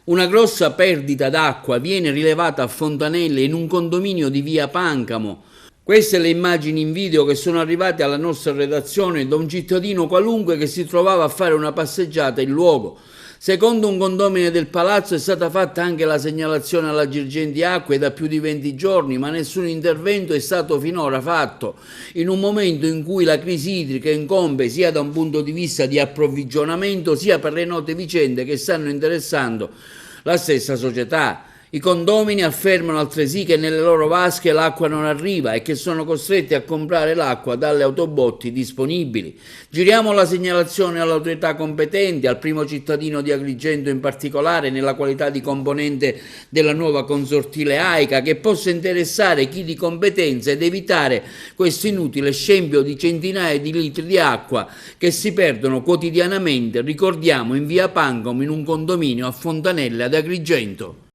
Una grossa perdita d'acqua viene rilevata a Fontanelle in un condominio di via Pancamo. Queste le immagini in video che sono arrivate alla nostra redazione da un cittadino qualunque che si trovava a fare una passeggiata in luogo. Secondo un condomine del palazzo è stata fatta anche la segnalazione alla Girgenti Acque da più di 20 giorni, ma nessun intervento è stato finora fatto, in un momento in cui la crisi idrica incombe sia da un punto di vista di approvvigionamento, sia per le note vicende che stanno interessando la stessa società. I condomini affermano altresì che nelle loro vasche l'acqua non arriva e che sono costretti a comprare l'acqua dalle autobotti disponibili. Giriamo la segnalazione alle autorità competenti, al primo cittadino di Agrigento in particolare, nella qualità di componente della nuova consortile AICA, che possa interessare chi di competenza ed evitare questo inutile scempio di centinaia di litri di acqua che si perdono quotidianamente, ricordiamo, in via Pancamo in un condominio a Fontanelle ad Agrigento.